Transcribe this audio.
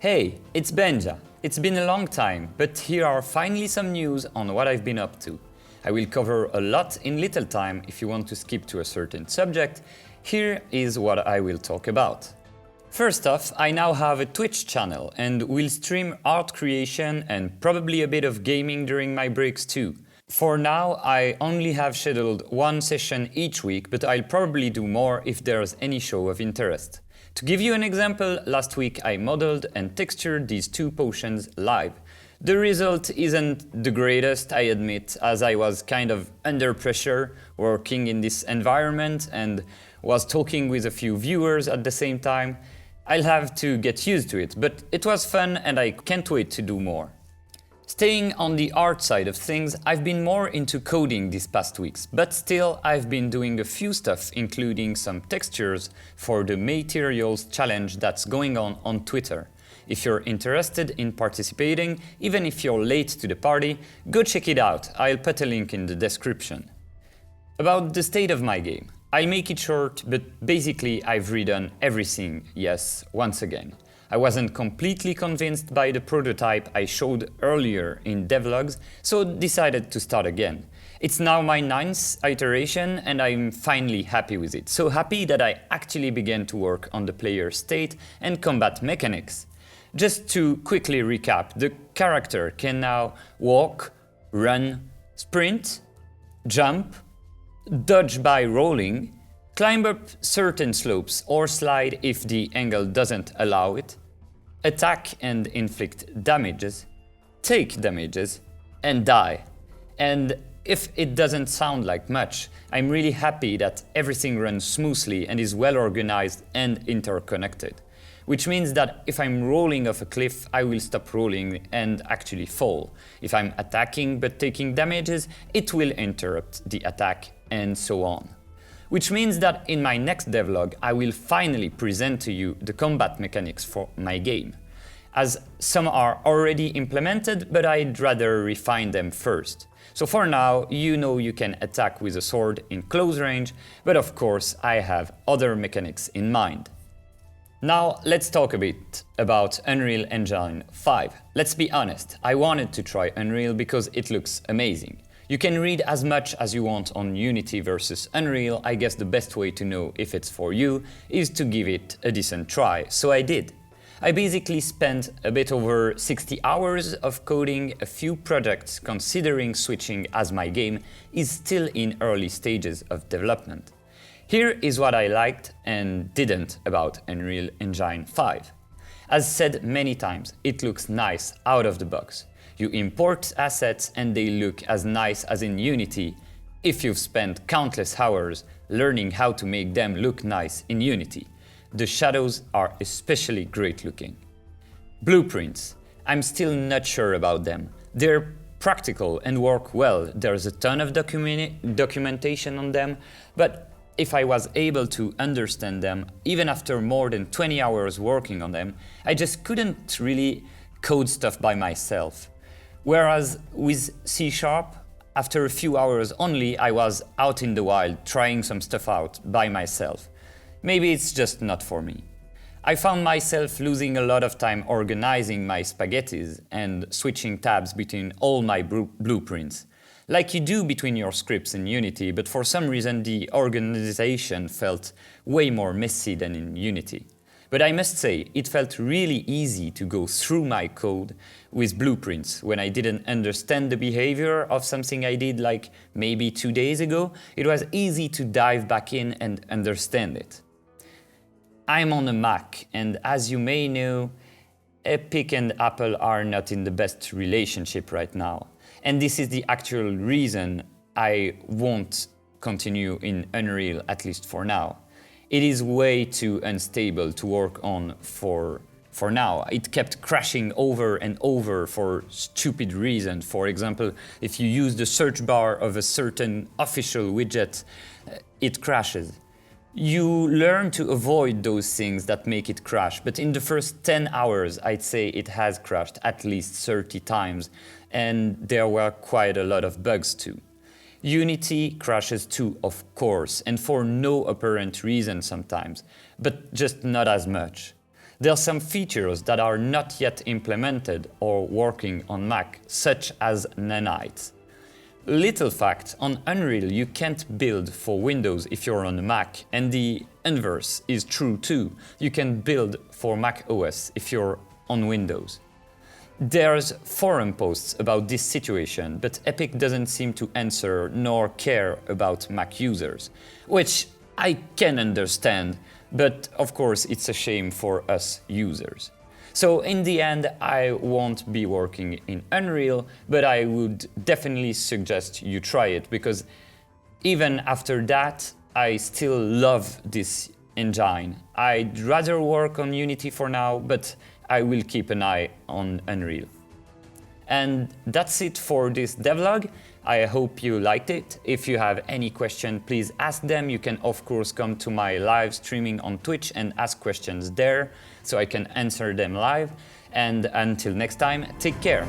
Hey, it's Benja. It's been a long time, but here are finally some news on what I've been up to. I will cover a lot in little time. If you want to skip to a certain subject, here is what I will talk about. First off, I now have a Twitch channel and will stream art creation and probably a bit of gaming during my breaks too. For now, I only have scheduled one session each week, but I'll probably do more if there's any show of interest. To give you an example, last week I modeled and textured these two potions live. The result isn't the greatest, I admit, as I was kind of under pressure working in this environment and was talking with a few viewers at the same time. I'll have to get used to it, but it was fun and I can't wait to do more. Staying on the art side of things, I've been more into coding these past weeks, but still I've been doing a few stuff, including some textures for the Mayterials challenge that's going on Twitter. If you're interested in participating, even if you're late to the party, go check it out. I'll put a link in the description. About the state of my game. I'll make it short, but basically I've redone everything, yes, once again. I wasn't completely convinced by the prototype I showed earlier in DevLogs, so decided to start again. It's now my 9th iteration and I'm finally happy with it. So happy that I actually began to work on the player state and combat mechanics. Just to quickly recap, the character can now walk, run, sprint, jump, dodge by rolling, climb up certain slopes or slide if the angle doesn't allow it, attack and inflict damages, take damages, and die. And if it doesn't sound like much, I'm really happy that everything runs smoothly and is well organized and interconnected. Which means that if I'm rolling off a cliff, I will stop rolling and actually fall. If I'm attacking but taking damages, it will interrupt the attack, and so on. Which means that in my next devlog, I will finally present to you the combat mechanics for my game. As some are already implemented, but I'd rather refine them first. So for now, you know you can attack with a sword in close range, but of course I have other mechanics in mind. Now let's talk a bit about Unreal Engine 5. Let's be honest, I wanted to try Unreal because it looks amazing. You can read as much as you want on Unity versus Unreal. I guess the best way to know if it's for you is to give it a decent try, so I did. I basically spent a bit over 60 hours of coding a few projects, considering switching as my game is still in early stages of development. Here is what I liked and didn't about Unreal Engine 5. As said many times, it looks nice out of the box. You import assets and they look as nice as in Unity if you've spent countless hours learning how to make them look nice in Unity. The shadows are especially great looking. Blueprints. I'm still not sure about them. They're practical and work well. There's a ton of documentation on them, but if I was able to understand them, even after more than 20 hours working on them, I just couldn't really code stuff by myself. Whereas with C#, after a few hours only, I was out in the wild trying some stuff out by myself. Maybe it's just not for me. I found myself losing a lot of time organizing my spaghettis and switching tabs between all my blueprints. Like you do between your scripts in Unity, but for some reason the organization felt way more messy than in Unity. But I must say, it felt really easy to go through my code with blueprints when I didn't understand the behavior of something I did like maybe 2 days ago. It was easy to dive back in and understand it. I'm on a Mac, and as you may know, Epic and Apple are not in the best relationship right now. And this is the actual reason I won't continue in Unreal, at least for now. It is way too unstable to work on for now. It kept crashing over and over for stupid reasons. For example, if you use the search bar of a certain official widget, it crashes. You learn to avoid those things that make it crash, but in the first 10 hours, I'd say it has crashed at least 30 times, and there were quite a lot of bugs too. Unity crashes too, of course, and for no apparent reason sometimes, but just not as much. There are some features that are not yet implemented or working on Mac, such as nanites. Little fact, on Unreal you can't build for Windows if you're on a Mac, and the inverse is true too. You can build for Mac OS if you're on Windows. There's forum posts about this situation, but Epic doesn't seem to answer nor care about Mac users, which I can understand, but of course it's a shame for us users. So in the end, I won't be working in Unreal, but I would definitely suggest you try it, because even after that, I still love this engine. I'd rather work on Unity for now, but I will keep an eye on Unreal. And that's it for this devlog. I hope you liked it. If you have any question, please ask them. You can of course come to my live streaming on Twitch and ask questions there, so I can answer them live. And until next time, take care.